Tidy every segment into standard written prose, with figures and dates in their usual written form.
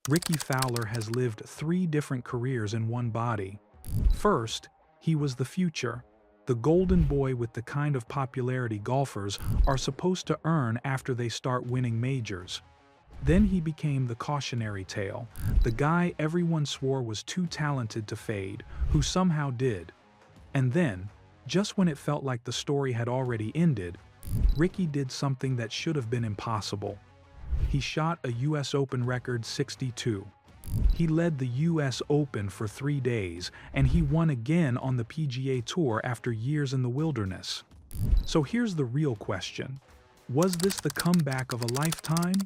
Rickie Fowler has lived three different careers in one body. First, he was the future, the golden boy with the kind of popularity golfers are supposed to earn after they start winning majors. Then he became the cautionary tale, the guy everyone swore was too talented to fade, who somehow did. And then, just when it felt like the story had already ended, Rickie did something that should have been impossible. He shot a US Open record 62. He led the US Open for 3 days, and he won again on the PGA Tour after years in the wilderness. So here's the real question. Was this the comeback of a lifetime?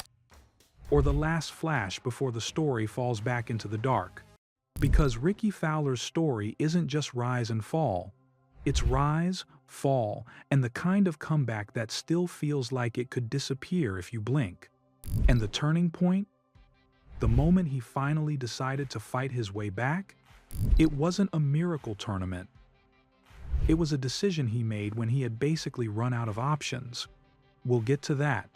Or the last flash before the story falls back into the dark? Because Rickie Fowler's story isn't just rise and fall. It's rise, fall, and the kind of comeback that still feels like it could disappear if you blink. And the turning point? The moment he finally decided to fight his way back? It wasn't a miracle tournament. It was a decision he made when he had basically run out of options. We'll get to that.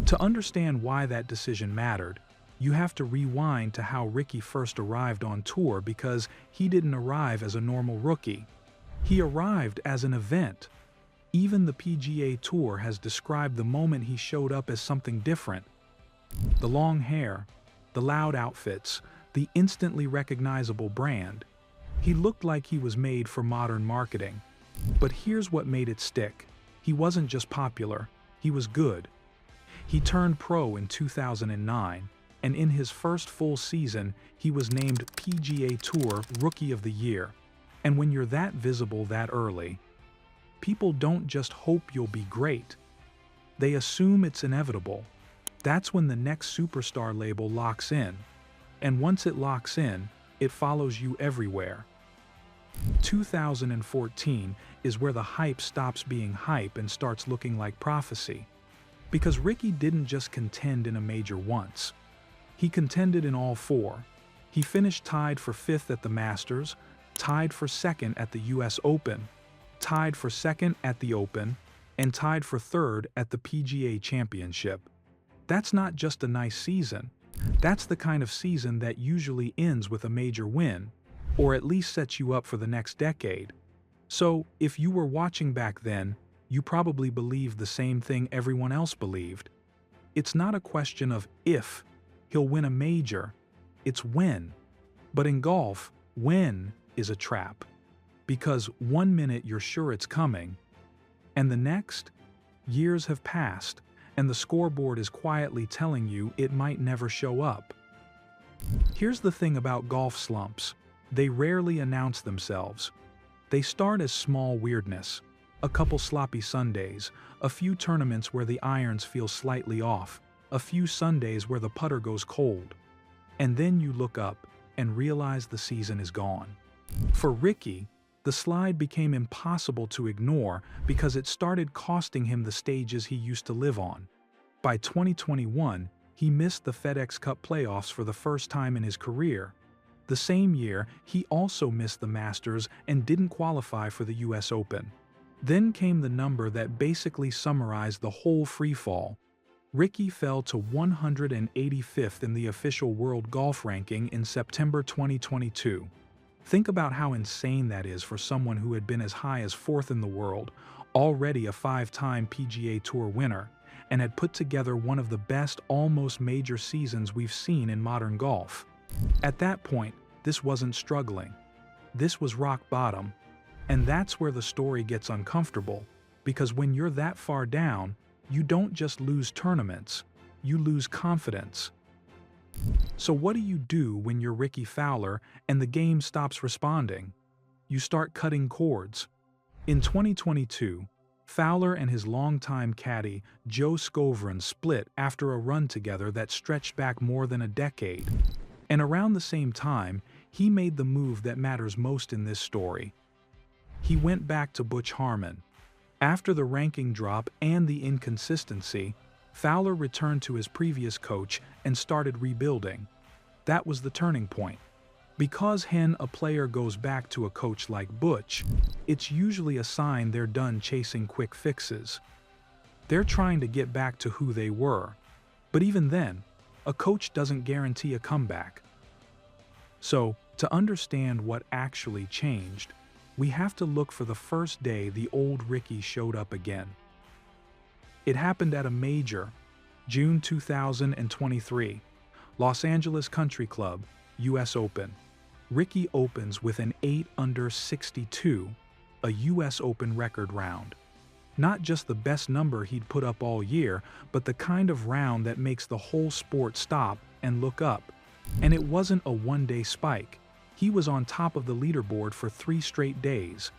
To understand why that decision mattered, you have to rewind to how Rickie first arrived on tour because he didn't arrive as a normal rookie. He arrived as an event. Even the PGA Tour has described the moment he showed up as something different. The long hair, the loud outfits, the instantly recognizable brand. He looked like he was made for modern marketing. But here's what made it stick. He wasn't just popular, he was good. He turned pro in 2009, and in his first full season, he was named PGA Tour Rookie of the Year. And when you're that visible that early, people don't just hope you'll be great. They assume it's inevitable. That's when the next superstar label locks in. And once it locks in, it follows you everywhere. 2014 is where the hype stops being hype and starts looking like prophecy. Because Rickie didn't just contend in a major once. He contended in all four. He finished tied for 5th at the Masters, tied for 2nd at the US Open, tied for 2nd at the Open, and tied for 3rd at the PGA Championship. That's not just a nice season. That's the kind of season that usually ends with a major win, or at least sets you up for the next decade. So, if you were watching back then, you probably believed the same thing everyone else believed. It's not a question of if he'll win a major, it's when. But in golf, when is a trap. Because 1 minute you're sure it's coming, and the next, years have passed, and the scoreboard is quietly telling you it might never show up. Here's the thing about golf slumps. They rarely announce themselves. They start as small weirdness. A couple sloppy Sundays, a few tournaments where the irons feel slightly off, a few Sundays where the putter goes cold. And then you look up and realize the season is gone. For Rickie, the slide became impossible to ignore because it started costing him the stages he used to live on. By 2021, he missed the FedEx Cup playoffs for the first time in his career. The same year, he also missed the Masters and didn't qualify for the US Open. Then came the number that basically summarized the whole freefall. Rickie fell to 185th in the official world golf ranking in September 2022. Think about how insane that is for someone who had been as high as 4th in the world, already a 5-time PGA Tour winner, and had put together one of the best almost major seasons we've seen in modern golf. At that point, this wasn't struggling. This was rock bottom. And that's where the story gets uncomfortable, because when you're that far down, you don't just lose tournaments, you lose confidence. So what do you do when you're Rickie Fowler and the game stops responding? You start cutting cords. In 2022, Fowler and his longtime caddy, Joe Scovran, split after a run together that stretched back more than a decade. And around the same time, he made the move that matters most in this story. He went back to Butch Harmon. After the ranking drop and the inconsistency, Fowler returned to his previous coach and started rebuilding. That was the turning point. Because a player goes back to a coach like Butch, it's usually a sign they're done chasing quick fixes. They're trying to get back to who they were. But even then, A coach doesn't guarantee a comeback. So, to understand what actually changed, we have to look for the first day the old Rickie showed up again. It happened at a major, June 2023, Los Angeles Country Club, US Open. Rickie opens with an 8 under 62, a US Open record round. Not just the best number he'd put up all year, but the kind of round that makes the whole sport stop and look up. And it wasn't a one-day spike. He was on top of the leaderboard for 3 straight days.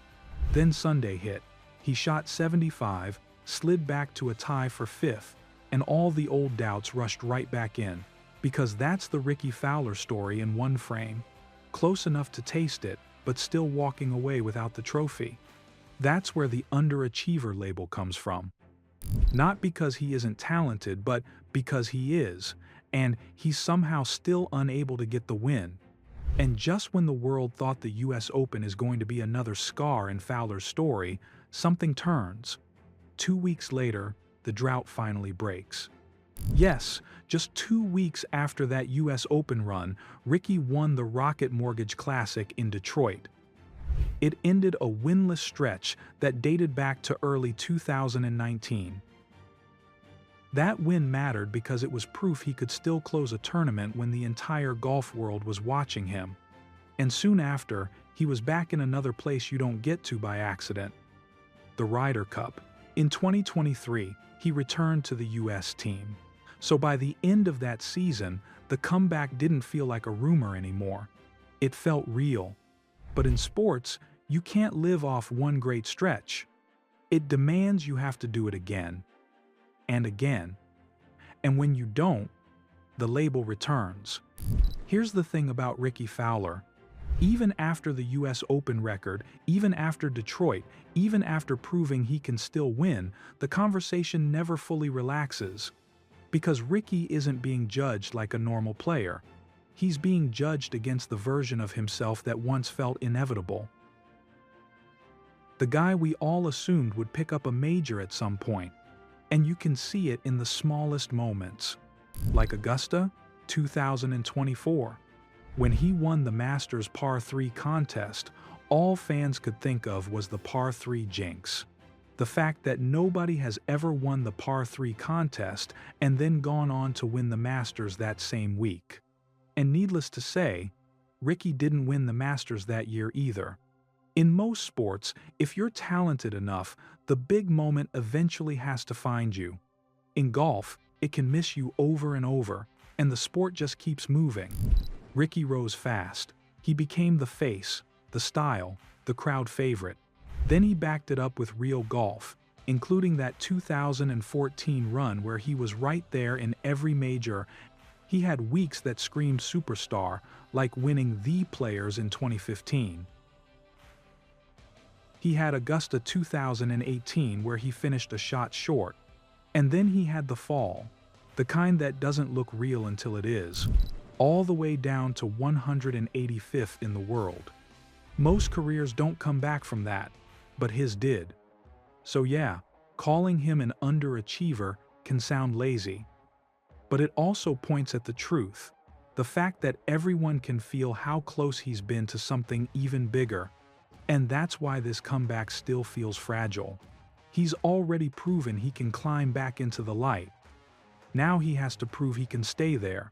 Then Sunday hit. He shot 75, slid back to a tie for 5th, and all the old doubts rushed right back in. Because that's the Rickie Fowler story in one frame. Close enough to taste it, but still walking away without the trophy. That's where the underachiever label comes from. Not because he isn't talented, but because he is, and he's somehow still unable to get the win. And just when the world thought the US Open is going to be another scar in Fowler's story, something turns. 2 weeks later, the drought finally breaks. Yes, just 2 weeks after that US Open run, Rickie won the Rocket Mortgage Classic in Detroit. It ended a winless stretch that dated back to early 2019. That win mattered because it was proof he could still close a tournament when the entire golf world was watching him. And soon after, he was back in another place you don't get to by accident: the Ryder Cup. In 2023, he returned to the US team. So by the end of that season, the comeback didn't feel like a rumor anymore. It felt real. But in sports, you can't live off one great stretch. It demands you have to do it again. And again. And when you don't, the label returns. Here's the thing about Rickie Fowler. Even after the US Open record, even after Detroit, even after proving he can still win, the conversation never fully relaxes. Because Rickie isn't being judged like a normal player. He's being judged against the version of himself that once felt inevitable. The guy we all assumed would pick up a major at some point. And you can see it in the smallest moments. Like Augusta, 2024. When he won the Masters Par 3 contest, all fans could think of was the Par 3 jinx. The fact that nobody has ever won the Par 3 contest and then gone on to win the Masters that same week. And needless to say, Rickie didn't win the Masters that year either. In most sports, if you're talented enough, the big moment eventually has to find you. In golf, it can miss you over and over, and the sport just keeps moving. Rickie rose fast. He became the face, the style, the crowd favorite. Then he backed it up with real golf, including that 2014 run where he was right there in every major. He had weeks that screamed superstar, like winning the Players in 2015. He had Augusta 2018 where he finished a shot short. And then he had the fall, the kind that doesn't look real until it is, all the way down to 185th in the world. Most careers don't come back from that, but his did. So yeah, calling him an underachiever can sound lazy. But it also points at the truth, the fact that everyone can feel how close he's been to something even bigger. And that's why this comeback still feels fragile. He's already proven he can climb back into the light. Now he has to prove he can stay there.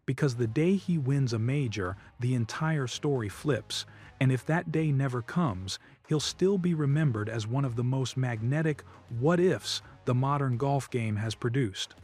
Because the day he wins a major, the entire story flips, and if that day never comes, he'll still be remembered as one of the most magnetic what-ifs the modern golf game has produced.